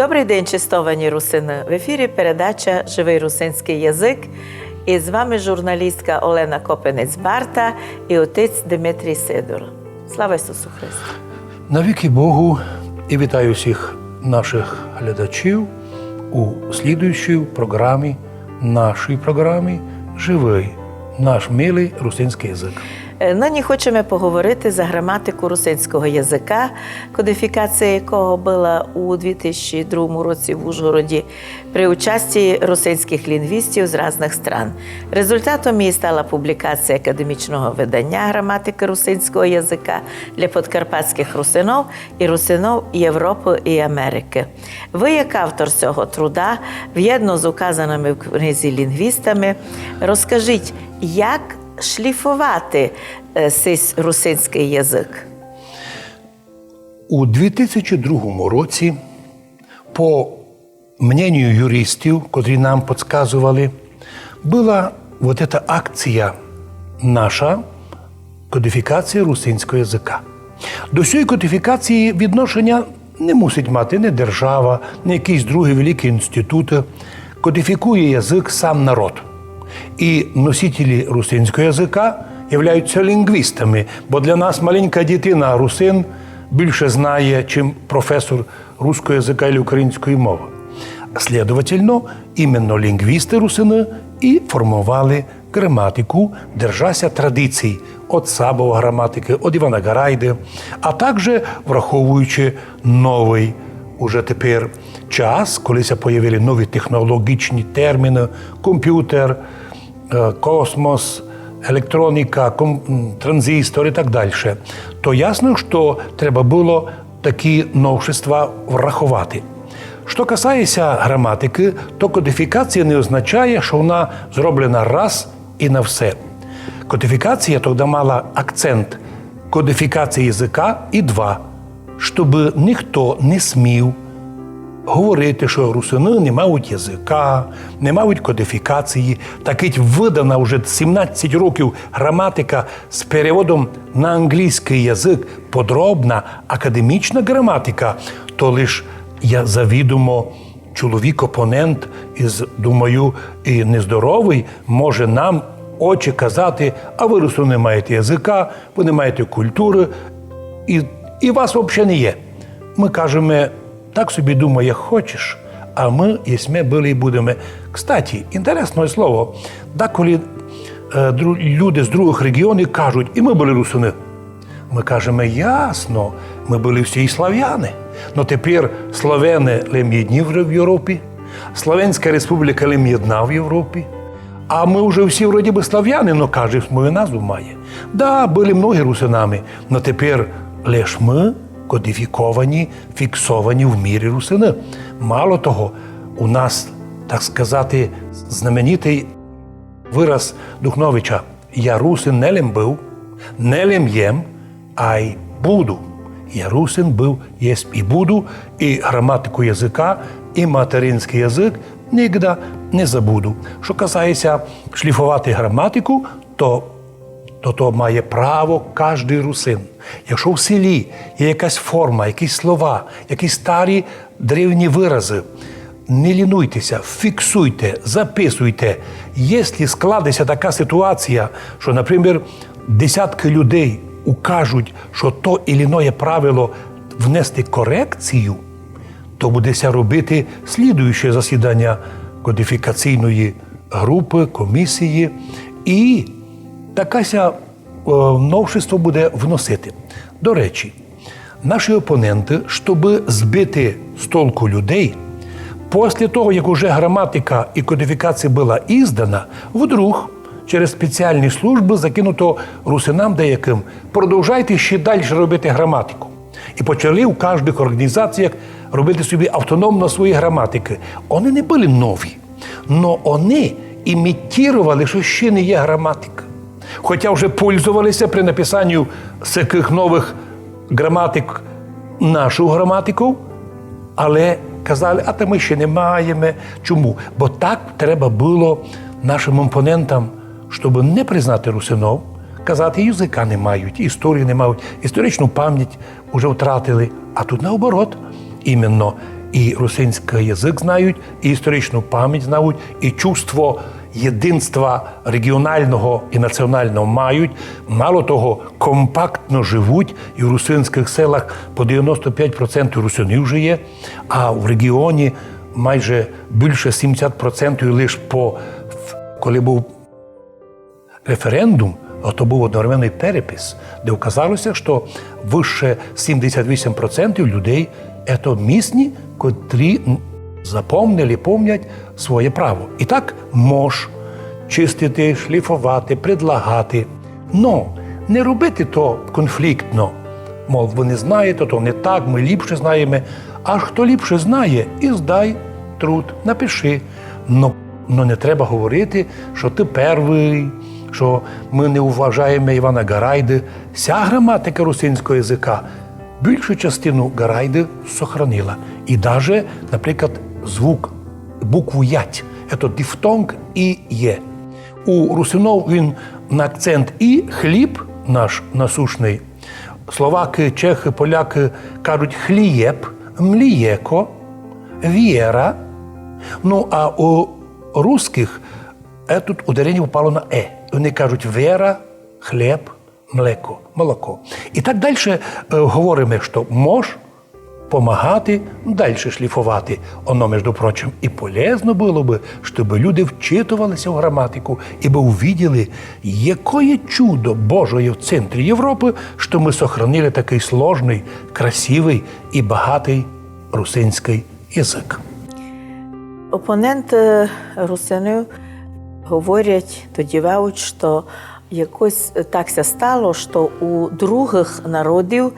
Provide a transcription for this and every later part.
Добрий день, чистовані русини! В ефірі передача «Живий русинський язик». І з вами журналістка Олена Копенець-Барта і отець Дмитрій Сидор. Слава Ісусу Христу! Навіки Богу і вітаю всіх наших глядачів у слідуючій програмі, нашій програмі «Живий, наш милий русинський язик». Нині хочемо поговорити за граматику русинського язика, кодифікація якого була у 2002 році в Ужгороді при участі русинських лінгвістів з різних стран. Результатом її стала публікація академічного видання граматики русинського язика для подкарпатських русинов і русинов Європи і Америки. Ви, як автор цього труда, в'єдно з указаними в книзі лінгвістами, розкажіть, як шліфувати цей русинський язик? У 2002 році, по мнению юристів, котрі нам підказували, була вот эта акція наша кодифікація русинського язика. До цієї кодифікації відношення не мусить мати ні держава, ні якісь другі великі інститути. Кодифікує язик сам народ. І носителі русинського язика являються лінгвістами, бо для нас маленька дитина русин більше знає, чим професор руського язика і української мови. Слідовательно, іменно лінгвісти русини і формували граматику, держася традицій від Сабова граматики, від Івана Гарайди, а також враховуючи новий уже тепер час, коли з'явилися нові технологічні терміни, комп'ютер, космос, електроніка, транзистор і так далі, то ясно, що треба було такі новшества врахувати. Що касається граматики, то кодифікація не означає, що вона зроблена раз і на все. Кодифікація тоді мала акцент кодифікації язика і два, щоб ніхто не смів говорити, що русини не мають язика, не мають кодифікації. Так видана вже 17 років граматика з переводом на англійський язик, подробна академічна граматика, то лише я завідомо чоловік-опонент із, думаю, і нездоровий може нам очі казати, а ви русини не маєте язика, ви не маєте культури, і вас взагалі не є. Ми кажемо, так собі думай, як хочеш, а ми, якщо були і будемо. Кстати, інтересне слово, коли люди з других регіонів кажуть, і ми були русини. Ми кажемо, ясно, ми були всі слав'яни. Но тепер словени лим єдні в Європі, Словенська республіка лим єдна в Європі, а ми вже всі вроді би слав'яни, но кожен свою назву має. Да, були многі русинами, но тепер лише ми кодифіковані, фіксовані в мірі русини. Мало того, у нас, так сказати, знаменитий вираз Духновича «Я русин не лим був, не лим єм, а й буду». Я русин був, єсть і буду, і граматику язика, і материнський язик ніколи не забуду. Що касається шліфувати граматику, то має право кожен русин. Якщо в селі є якась форма, якісь слова, якісь старі древні вирази, не лінуйтеся, фіксуйте, записуйте. Якщо складеться така ситуація, що, наприклад, десятки людей укажуть, що то і іное правило внести корекцію, то будеться робити слідуюче засідання кодифікаційної групи, комісії, і такася новшество буде вносити. До речі, наші опоненти, щоб збити з толку людей, після того, як уже граматика і кодифікація була іздана, вдруг через спеціальні служби закинуто русинам деяким, продовжайте ще далі робити граматику. І почали у кожних організаціях робити собі автономно свої граматики. Вони не були нові, але вони імітували, що ще не є граматика. Хоча вже пользувалися при написанні таких нових граматик нашу граматику, але казали, а то ми ще не маємо. Чому? Бо так треба було нашим опонентам, щоб не признати русинов, казати, язика не мають, історії не мають, історичну пам'ять вже втратили. А тут наоборот, іменно і русинський язик знають, і історичну пам'ять знають, і чувство єдинства регіонального і національного мають. Мало того, компактно живуть, і в русинських селах по 95% русинів вже є, а в регіоні майже більше 70% лише коли був референдум, а то був одновременний перепис, де вказалося, що вище 78% людей – це місні, котрі запомнили, пам'ятають своє право. І так мож чистити, шліфувати, предлагати. Но не робити то конфліктно. Мов, ви не знаєте, то не так, ми ліпше знаємо. А хто ліпше знає, і здай труд, напиши. Но не треба говорити, що ти перший, що ми не вважаємо Івана Гарайди. Вся граматика русинського язика більшу частину Гарайди сохранила. І навіть, наприклад, звук, букву «ять» – це дифтонг і «є». У русинов він на акцент «і» – хліб наш насушний. Словаки, чехи, поляки кажуть «хлієб», «млієко», «вієра». Ну, а у русських тут ударення впало на «е». Вони кажуть «вера», «хліб», «млеко», «молоко». І так далі говоримо, що «мож», помагати, далі шліфувати. Оно, між прочим, і полезно було би, щоб люди вчитувалися в граматику і би увиділи, яке чудо Божє в центрі Європи, що ми сохранили такий сложний, красивий і багатий русинський язик. Опоненти русинів говорять, додівають, що якось так ся стало, що у других народів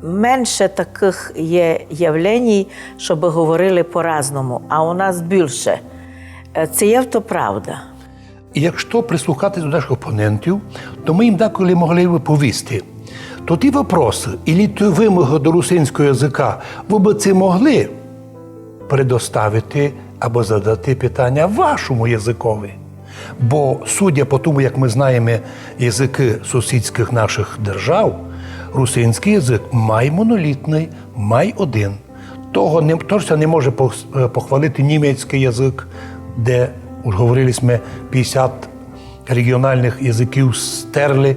менше таких є явлень, щоб говорили по-разному, а у нас більше. Це є то правда. І якщо прислухатися до наших опонентів, то ми їм деколи могли б повісти, то ті вопроси, і ті вимоги до русинського язика, ви б це могли предоставити або задати питання вашому язикові. Бо, судя по тому, як ми знаємо язики сусідських наших держав, русинський язик май монолітний, май один. Тож не може похвалити німецький язик, де, уж говорили ми, 50 регіональних язиків стерли,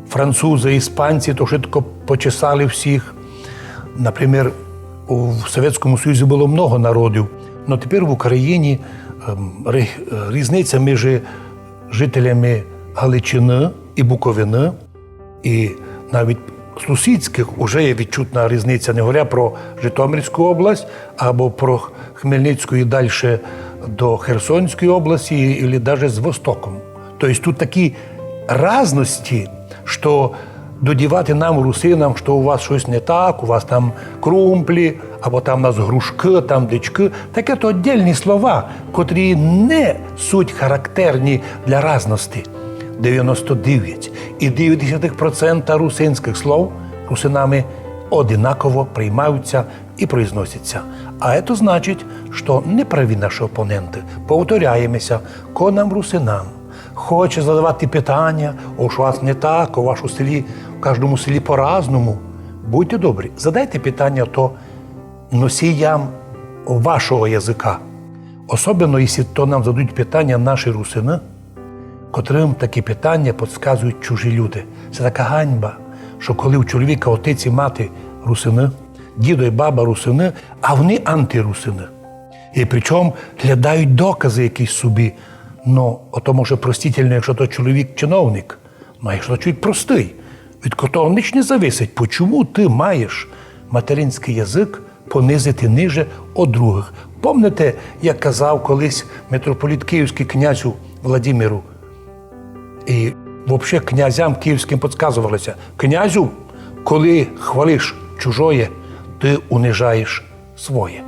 французи, іспанці, то швидко почесали всіх. Наприклад, у Совєтському Союзі було много народів, але тепер в Україні різниця між жителями Галичини і Буковини, і навіть сусідських вже є відчутна різниця, не говоря про Житомирську область або про Хмельницьку і далі до Херсонської області, і навіть з Востоком. Тобто тут такі різності, що додівати нам, русинам, що у вас щось не так, у вас там крумплі, або там у нас грушки, там дички. Таке то віддільні слова, котрі не суть характерні для різності. 99,9% русинських слов русинами одинаково приймаються і произносяться. А це значить, що не праві наші опоненти. Повторяємося, ко нам русинам хоче задавати питання, о, що у вас не так, у вашому селі, в кожному селі по-разному. Будьте добрі, задайте питання то носіям вашого язика. Особливо, якщо то нам зададуть питання наші русини, котрим такі питання підказують чужі люди. Це така ганьба, що коли у чоловіка отець і мати русини, дідо і баба русини, а вони антирусини. І причому глядають докази якісь собі. Ну, ото може простительно, якщо то чоловік-чиновник, а якщо то чоловік простий, від котрого ніч не зависить, чому ти маєш материнський язик понизити ниже од других. Помните, як казав колись митрополит Київський князю Владимиру, і взагалі князям київським підказувалося: князю, коли хвалиш чужое, ти унижаєш своє.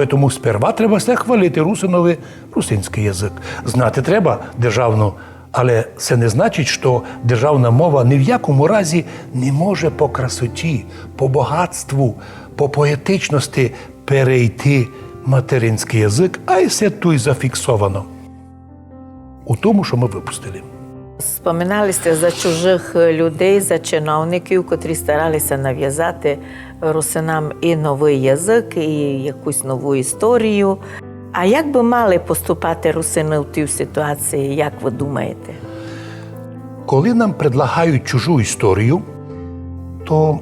Тому сперва треба все хвалити русинові русинський язик. Знати треба державну, але це не значить, що державна мова ні в якому разі не може по красоті, по багатству, по поетичності перейти материнський язик, а й все тут зафіксовано у тому, що ми випустили. Споминали сте за чужих людей, за чиновників, котрі старалися нав'язати русинам і новий язик, і якусь нову історію. А як би мали поступати русини в тій ситуації, як ви думаєте? Коли нам предлагають чужу історію, то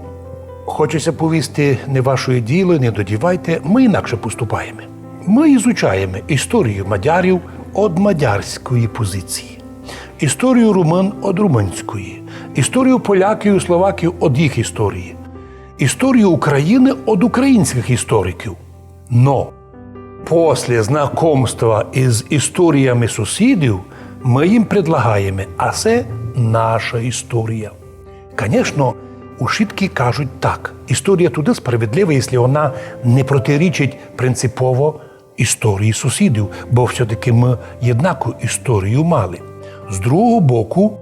хочеться повісти не ваше діло, не додівайте, ми інакше поступаємо. Ми ізучаємо історію мадярів від мадярської позиції, історію румун від румунської, історію поляків і словаків від їх історії, історію України від українських істориків. Но після знайомства із історіями сусідів ми їм предлагаємо, а це наша історія. Звісно, ушитки кажуть так, історія туди справедлива, якщо вона не протирічить принципово історії сусідів, бо все-таки ми єднаку історію мали. З другого боку,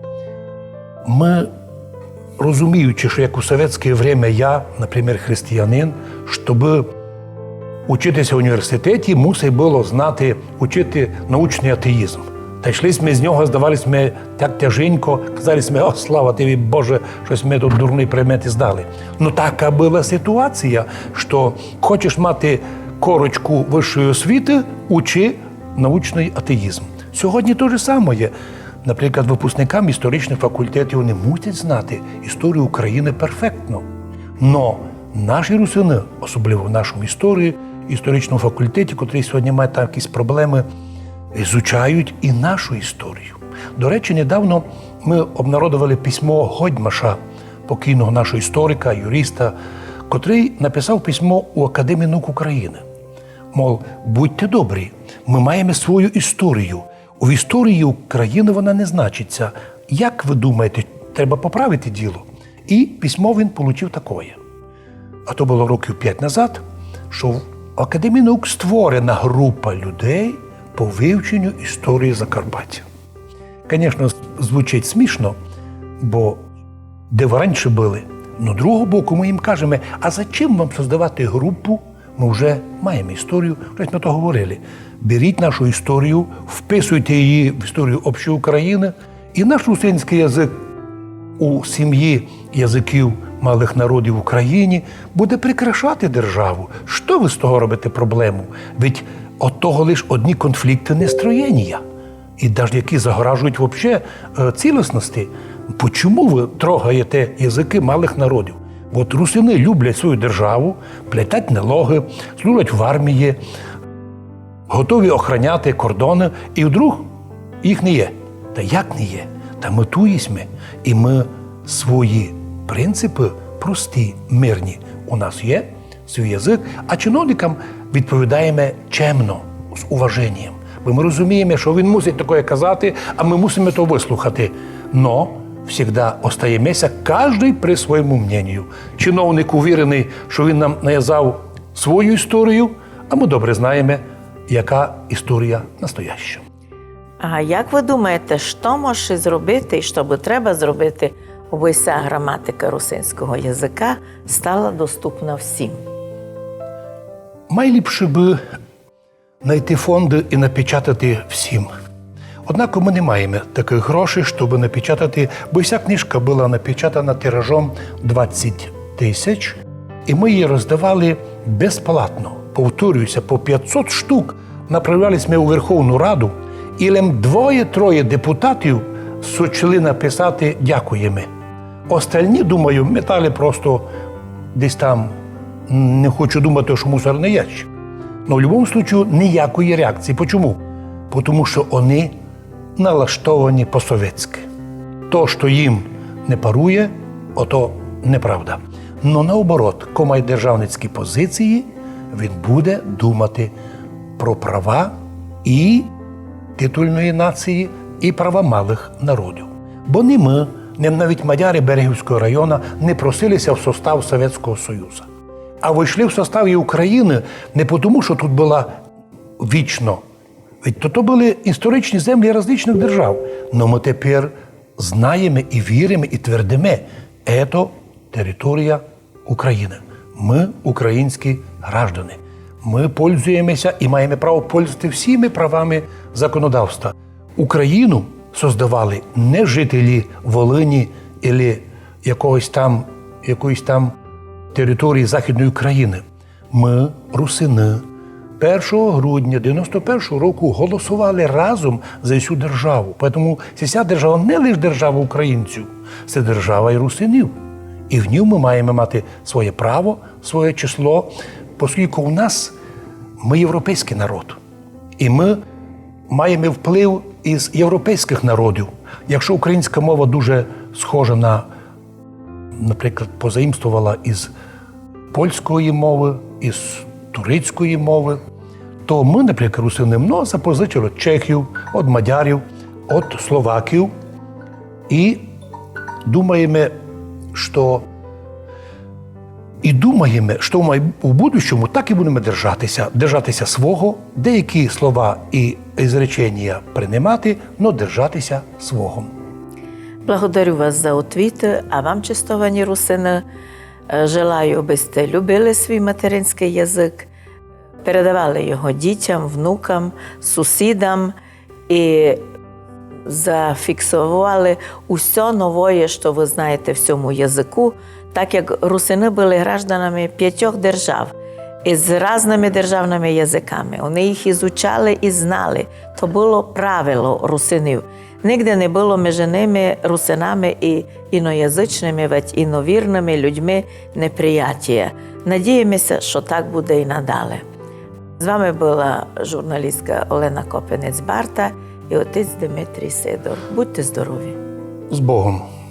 ми, розуміючи, що як у совєтське время я, наприклад, християнин, щоб учитися в університеті, мусив було знати, учити научний атеїзм. Та йшли ми з нього, здавалися ми так тяженько, казали ми, о, слава тобі, Боже, щось ми тут дурні предмети здали. Ну така була ситуація, що хочеш мати корочку вищої освіти, учи научний атеїзм. Сьогодні те ж саме є. Наприклад, випускникам історичних факультетів не мусять знати історію України перфектно. Но наші русини, особливо в нашому історичному факультеті, котрий сьогодні має там якісь проблеми, ізучають і нашу історію. До речі, недавно ми обнародували письмо Гойдмаша, покійного нашого історика, юриста, котрий написав письмо у Академію наук України. Мов, будьте добрі, ми маємо свою історію. У історії України вона не значиться. Як ви думаєте, треба поправити діло? І письмо він отримав такое. А то було років 5 назад, що в Академії наук створена група людей по вивченню історії Закарпаття. Звісно, звучить смішно, бо де ви раніше були. Но другого боку ми їм кажемо, а зачем вам создавати групу? Ми вже маємо історію, вже ми то говорили. Беріть нашу історію, вписуйте її в історію общої України, і наш русинський язик у сім'ї язиків малих народів в Україні буде прикрашати державу. Що ви з того робите проблему? Ведь от того лише одні конфлікти нестроєння, і навіть які загоражують взагалі цілісності. Чому ви трогаєте язики малих народів? От русини люблять свою державу, платять налоги, служать в армії, готові охороняти кордони, і вдруг їх не є. Та як не є? Та ми туїсьме, і ми свої принципи прості, мирні. У нас є свій язик, а чиновникам відповідаємо чемно, з уваженням. Бо ми розуміємо, що він мусить таке казати, а ми мусимо то вислухати. Но завжди остаємося кожен при своєму мненню. Чиновник увірений, що він нам нав'язав свою історію, а ми добре знаємо, яка історія настояща. А як ви думаєте, що може зробити і що би треба зробити, аби вся граматика русинського язика стала доступна всім? Найліпше би знайти фонди і напечатати всім. Однак ми не маємо таких грошей, щоб напечатати, бо вся книжка була напечатана тиражом 20 тисяч, і ми її роздавали безплатно. Повторююся, по 500 штук направлялись ми у Верховну Раду, і лише 2-3 депутатів сочили написати «дякуємо». Остальні, думаю, метали просто десь там, не хочу думати, що мусорний ящик. Но в будь-якому випадку ніякої реакції. Чому? Тому що вони налаштовані по-совєтськи. То, що їм не парує, ото неправда. Но наоборот, кому має державницькі позиції, він буде думати про права і титульної нації, і права малих народів. Бо ні ми, ні навіть мадяри Берегівського району не просилися в состав Совєтського Союзу. А вийшли в состав і України не тому, що тут була вічно. Ведь то були історичні землі різних держав. Но ми тепер знаємо і віримо, і твердимо, це територія України. Ми українські граждані. Ми пользуємося і маємо право пользуватися всіми правами законодавства. Україну создавали не жителі Волині або якоїсь там території Західної України. Ми, русини, 1 грудня 91-го року голосували разом за цю державу. Тому ця держава не лише держава українців, це держава і русинів. І в ній ми маємо мати своє право, своє число, оскільки у нас ми європейський народ. І ми маємо вплив із європейських народів. Якщо українська мова дуже схожа на, наприклад, позаїмствувала із польської мови, із турецької мови, то ми, наприклад, русини, запозичили від чехів, від мадярів, від словаків і думаємо, що у будущому так і будемо держатися свого, деякі слова і изречення приймати, але держатися свого. Благодарю вас за отвіт, а вам, чистовані русини, желаю, аби сте любили свій материнський язик, передавали його дітям, внукам, сусідам і зафіксували усе нове, що ви знаєте в цьому язику, так як русини були гражданами 5 держав із різними державними язиками. Вони їх ізучали і знали. То було правило русинів. Нігде не було між ними, русинами і іноязичними, ведь іновірними людьми неприяття. Надіємося, що так буде і надалі. З вами була журналістка Олена Копенець-Барта і отець Дмитрій Сидор. Будьте здорові! З Богом!